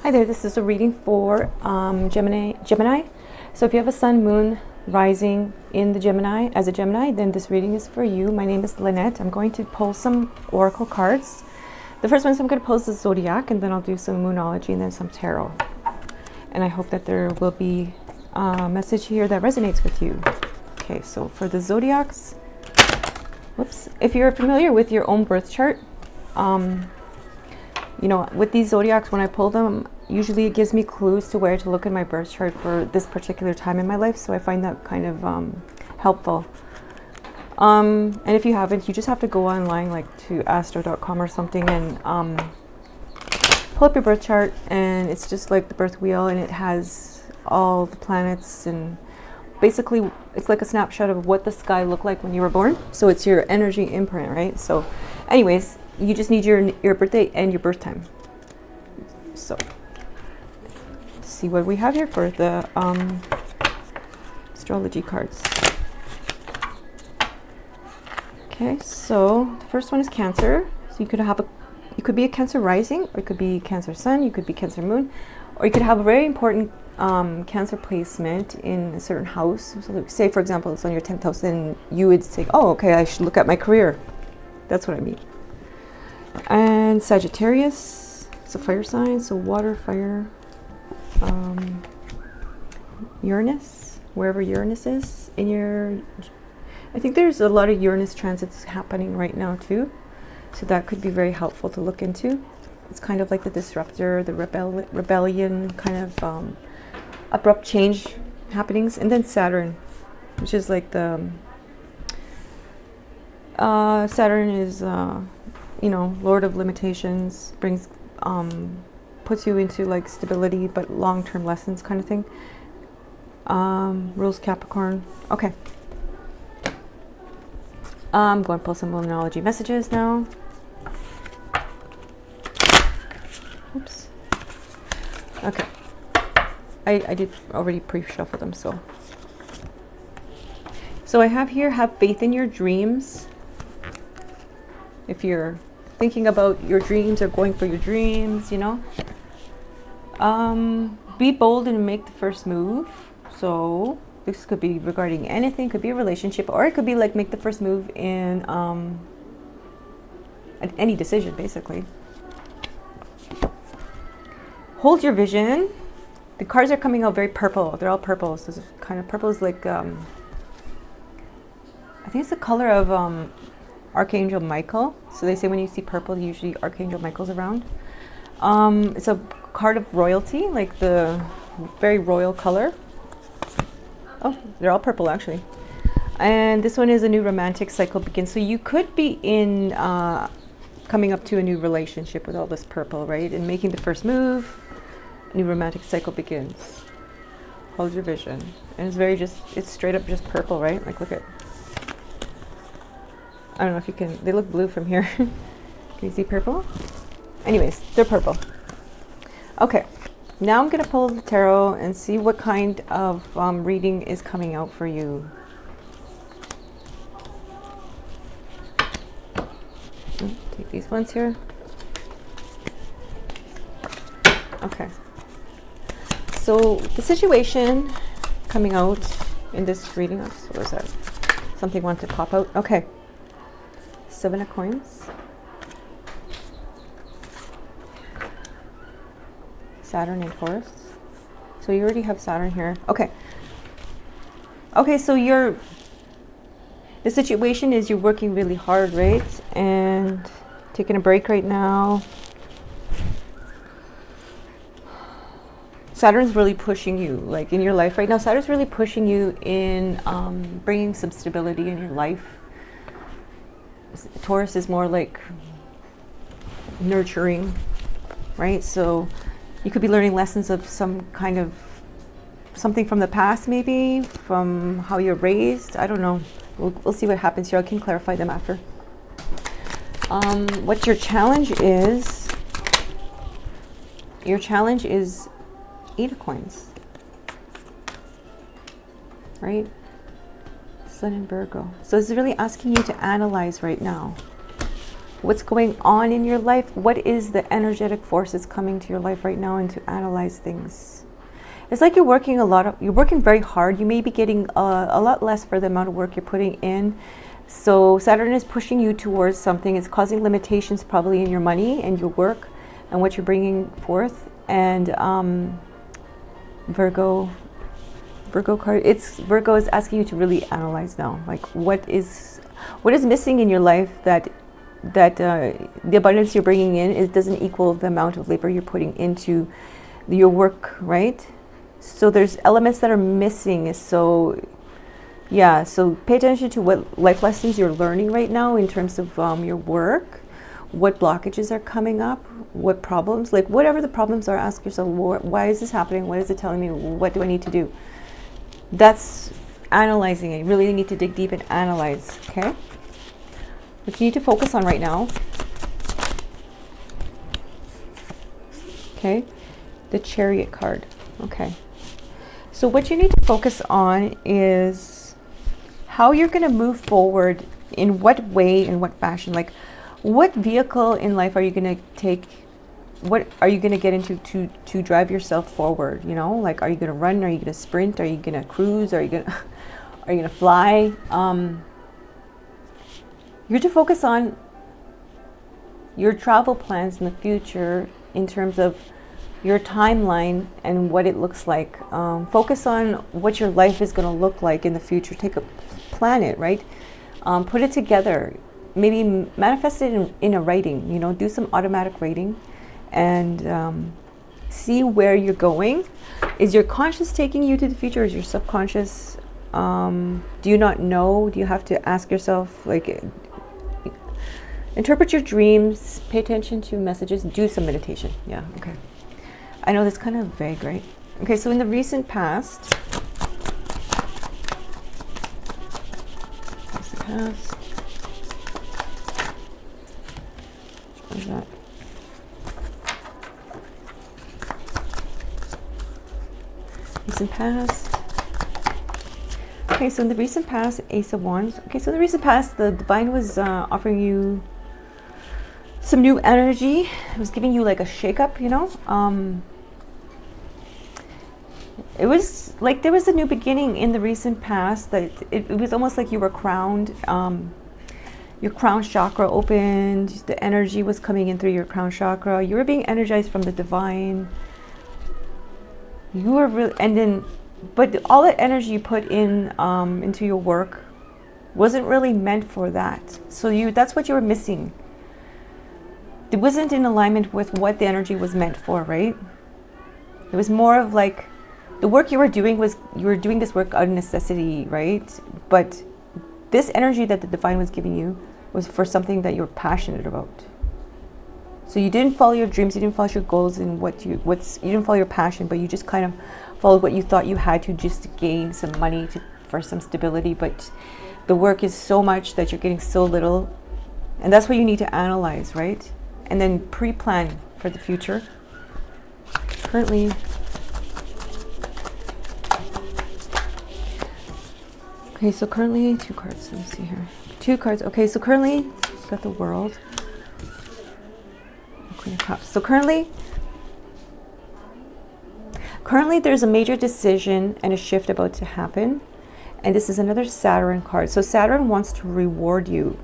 Hi there, this is a reading for Gemini. So if you have a sun, moon, rising in the Gemini, as a Gemini, then this reading is for you. My name is Lynette. I'm going to pull some oracle cards. The first one I'm going to pull is the zodiac, and then I'll do some moonology and then some tarot. And I hope that there will be a message here that resonates with you. Okay, so for the zodiacs, if you're familiar with your own birth chart, you know, with these zodiacs, when I pull them, usually it gives me clues to where to look in my birth chart for this particular time in my life. So I find that kind of helpful. And if you haven't, you just have to go online, like to astro.com or something, and pull up your birth chart. And it's just like the birth wheel, and it has all the planets, and basically it's like a snapshot of what the sky looked like when you were born. So it's your energy imprint, right? So anyways, you just need your birthday and your birth time. So let's see what we have here for the astrology cards. Okay, so the first one is Cancer. So you could be a Cancer rising, or it could be Cancer sun, you could be Cancer moon, or you could have a very important Cancer placement in a certain house. So say, for example, it's on your 10th house, then you would say, oh, okay, I should look at my career. That's what I mean. And Sagittarius, it's a fire sign, so water, fire. Uranus, wherever Uranus is in your, I think there's a lot of Uranus transits happening right now too, so that could be very helpful to look into. It's kind of like the disruptor, the rebellion, kind of abrupt change happenings. And then Saturn, which is like the Saturn is you know, Lord of limitations, brings puts you into like stability but long-term lessons kind of thing. Rules Capricorn. Okay, I'm going to pull some luminology messages now. Oops. Okay, I did already pre-shuffle them, so I have here, have faith in your dreams. If you're thinking about your dreams or going for your dreams, you know, be bold and make the first move. So this could be regarding anything, could be a relationship, or it could be like make the first move in any decision, basically. Hold your vision. The cards are coming out very purple. They're all purple. So it's kind of purple is like I think it's the color of Archangel Michael. So they say when you see purple, usually Archangel Michael's around. It's a card of royalty, like the very royal color. Oh, they're all purple actually. And this one is a new romantic cycle begins. So you could be in coming up to a new relationship with all this purple, right? And making the first move, a new romantic cycle begins. Hold your vision. And it's very it's straight up just purple, right? Like look at, I don't know if you can, they look blue from here. Can you see purple? Anyways, they're purple. Okay, now I'm going to pull the tarot and see what kind of reading is coming out for you. Take these ones here. Okay. So the situation coming out in this reading, what was that? Something wanted to pop out. Okay. 7 of coins. Saturn and Taurus. So you already have Saturn here. Okay. Okay, so the situation is you're working really hard, right? And taking a break right now. Saturn's really pushing you, like in your life right now. Saturn's really pushing you in bringing some stability in your life. Taurus is more like nurturing, right? So you could be learning lessons of some kind of something from the past, maybe from how you're raised. I don't know. We'll see what happens here. I can clarify them after. What your challenge is? Your challenge is 8 of coins, right? Sun in Virgo. So it's really asking you to analyze right now. what's going on in your life. What is the energetic forces coming to your life right now, and to analyze things. It's like you're working you're working very hard. You may be getting a lot less for the amount of work you're putting in. So Saturn is pushing you towards something. It's causing limitations probably in your money and your work and what you're bringing forth. And Virgo card, Virgo is asking you to really analyze now, like what is missing in your life, that the abundance you're bringing in doesn't equal the amount of labor you're putting into your work, right? So there's elements that are missing. So yeah, so pay attention to what life lessons you're learning right now in terms of your work, what blockages are coming up, what problems, like whatever the problems are, ask yourself, why is this happening? What is it telling me? What do I need to do? That's analyzing it. You really need to dig deep and analyze, okay? What you need to focus on right now, okay? The Chariot card, okay? So what you need to focus on is how you're going to move forward, in what way, in what fashion. Like, what vehicle in life are you going to take? What are you going to get into to drive yourself forward? You know, like, are you going to run? Are you going to sprint? Are you going to cruise? Are you going to fly? You're to focus on your travel plans in the future in terms of your timeline and what it looks like. Focus on what your life is going to look like in the future. Plan it, right? Put it together. Maybe manifest it in a writing, you know, do some automatic writing, and see where you're going. Is your conscious taking you to the future? Is your subconscious? Do you not know? Do you have to ask yourself, like, interpret your dreams, pay attention to messages, do some meditation. Yeah, okay. I know that's kind of vague, right? Okay, so in the recent past, what is that? Recent past. Okay, so in the recent past, Ace of Wands. Okay, so in the recent past, the Divine was offering you some new energy. It was giving you like a shake-up, you know. It was like there was a new beginning in the recent past. That it was almost like you were crowned. Your crown chakra opened. The energy was coming in through your crown chakra. You were being energized from the Divine. You were really, and then, but all that energy you put in into your work wasn't really meant for that. So that's what you were missing. It wasn't in alignment with what the energy was meant for, right? It was more of like, the work you were doing this work out of necessity, right? But this energy that the Divine was giving you was for something that you're passionate about. So you didn't follow your dreams, you didn't follow your goals, and you didn't follow your passion, but you just kind of followed what you thought you had to, just to gain some money, for some stability. But the work is so much that you're getting so little, and that's what you need to analyze, right? And then pre-plan for the future. Currently, okay, so currently, 2 cards, let me see here. 2 cards, okay, so currently, got the World. Queen of Cups. So currently there's a major decision and a shift about to happen. And this is another Saturn card. So Saturn wants to reward you.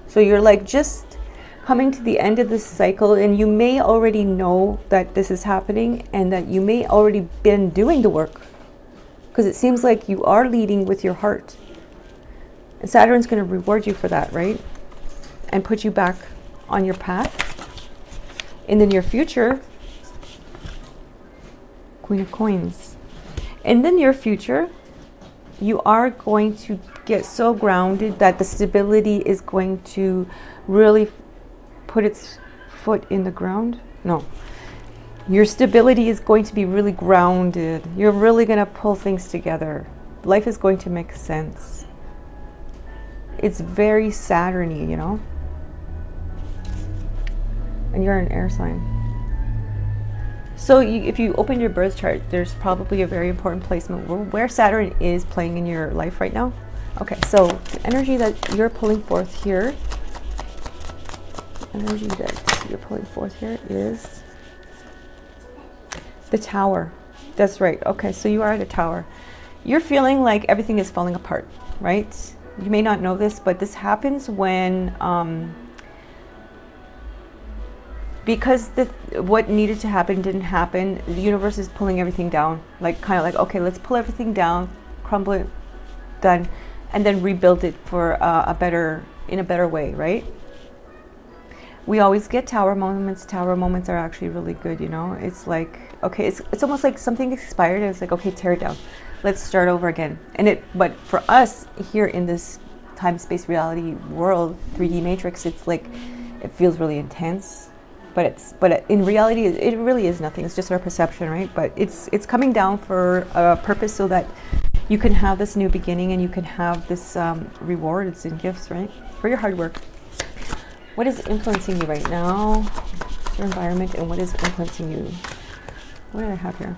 So you're like just coming to the end of this cycle, and you may already know that this is happening, and that you may already been doing the work, because it seems like you are leading with your heart. And Saturn's going to reward you for that, right? And put you back on your path. In the near future, Queen of Coins. In the near future, you are going to get so grounded that the stability is going to really put its foot in the ground. No. Your stability is going to be really grounded. You're really going to pull things together. Life is going to make sense. It's very Saturn-y, you know? And you're an air sign. So if you open your birth chart, there's probably a very important placement where Saturn is playing in your life right now. Okay, so the energy that you're pulling forth here energy that you're pulling forth here is the Tower. That's right. Okay, so you are at a tower. You're feeling like everything is falling apart, right? You may not know this, but this happens when because what needed to happen didn't happen. The universe is pulling everything down, like kind of like, okay, let's pull everything down, crumble it, done, and then rebuild it for in a better way, right? We always get tower moments. Tower moments are actually really good, you know. It's like, okay, it's almost like something expired and it's like, okay, tear it down, let's start over again. But for us here in this time space reality world, 3D matrix, it's like it feels really intense, but in reality it really is nothing. It's just our perception, right? But it's coming down for a purpose, so that you can have this new beginning and you can have this rewards and gifts, right, for your hard work. What is influencing you right now? What's your environment and what is influencing you? What do I have here?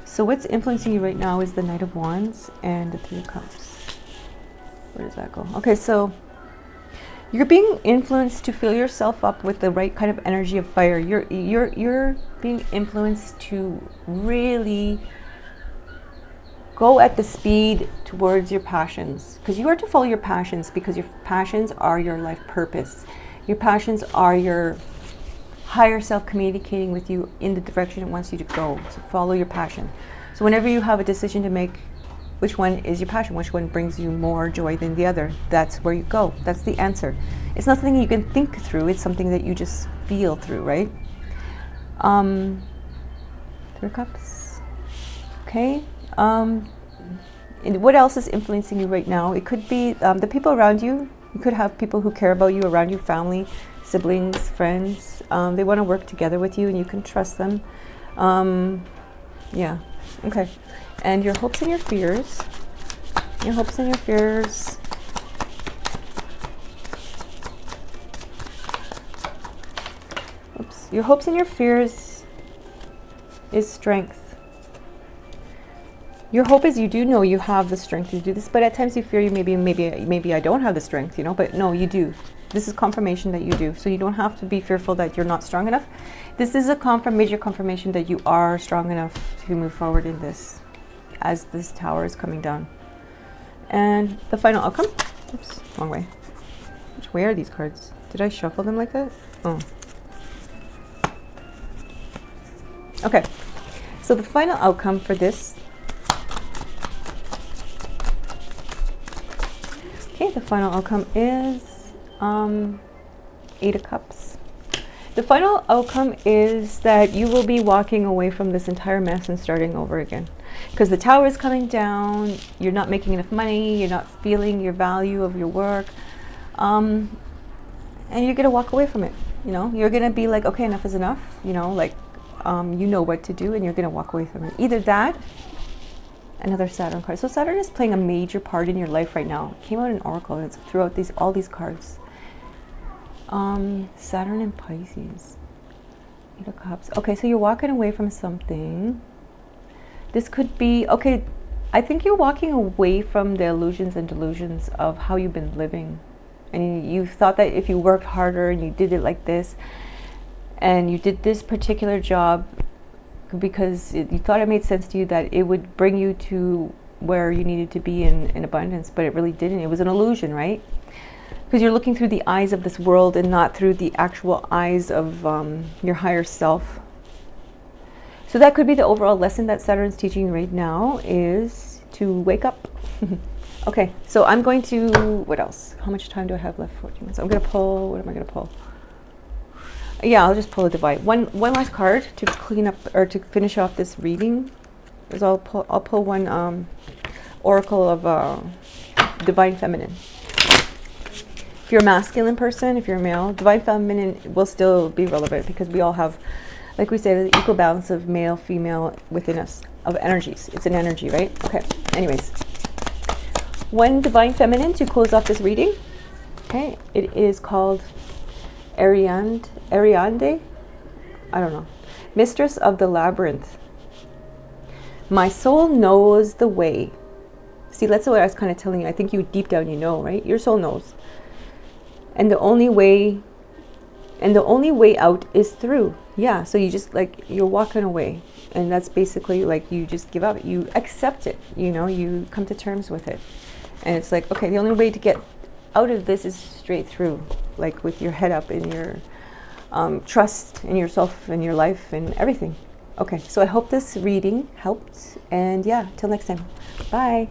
So what's influencing you right now is the Knight of Wands and the Three of Cups. Where does that go? Okay, so you're being influenced to fill yourself up with the right kind of energy of fire. You're being influenced to really go at the speed towards your passions, because you are to follow your passions, because your passions are your life purpose. Your passions are your higher self communicating with you in the direction it wants you to go. So follow your passion. So whenever you have a decision to make, which one is your passion? Which one brings you more joy than the other? That's where you go. That's the answer. It's not something you can think through. It's something that you just feel through, right? Three of Cups. Okay. And what else is influencing you right now? It could be the people around you. You could have people who care about you around you, family, siblings, friends. They want to work together with you and you can trust them. Yeah. Okay. And your hopes and your fears. Your hopes and your fears. Oops. Your hopes and your fears is strength. Your hope is you do know you have the strength to do this, but at times you fear you maybe I don't have the strength, you know, but no, you do. This is confirmation that you do. So you don't have to be fearful that you're not strong enough. This is a major confirmation that you are strong enough to move forward in this, as this tower is coming down. And the final outcome. Oops, wrong way. Which way are these cards? Did I shuffle them like that? Oh. Okay. So the final outcome for this. Okay, the final outcome is Eight of Cups. The final outcome is that you will be walking away from this entire mess and starting over again. Because the tower is coming down, you're not making enough money, you're not feeling your value of your work, and you're going to walk away from it. You know, you're going to be like, okay, enough is enough. You know, like, you know what to do and you're going to walk away from it. Either that, another Saturn card. So Saturn is playing a major part in your life right now. It came out in Oracle and it's throughout all these cards. Saturn and Pisces. Eight of Cups. Okay, so you're walking away from something. This could be, okay, I think you're walking away from the illusions and delusions of how you've been living. And you thought that if you worked harder and you did it like this, and you did this particular job because you thought it made sense to you, that it would bring you to where you needed to be in abundance, but it really didn't. It was an illusion, right? Because you're looking through the eyes of this world and not through the actual eyes of your higher self. So that could be the overall lesson that Saturn's teaching right now, is to wake up. Okay, so I'm going to, what else? How much time do I have left? 14 minutes. I'm going to pull, what am I going to pull? Yeah, I'll just pull a Divine. One last card to clean up, or to finish off this reading. Is I'll pull one Oracle of Divine Feminine. If you're a masculine person, if you're a male, Divine Feminine will still be relevant, because we all have, like we said, the equal balance of male, female within us, of energies. It's an energy, right? Okay, anyways. One Divine Feminine to close off this reading. Okay, it is called Ariande, I don't know. Mistress of the Labyrinth. My soul knows the way. See, that's what I was kind of telling you. I think you deep down you know, right? Your soul knows. And the only way And the only way out is through. Yeah, so you just like, you're walking away. And that's basically like, you just give up. You accept it, you know, you come to terms with it. And it's like, okay, the only way to get out of this is straight through, like with your head up and your trust in yourself and your life and everything. Okay, so I hope this reading helped. And yeah, till next time. Bye.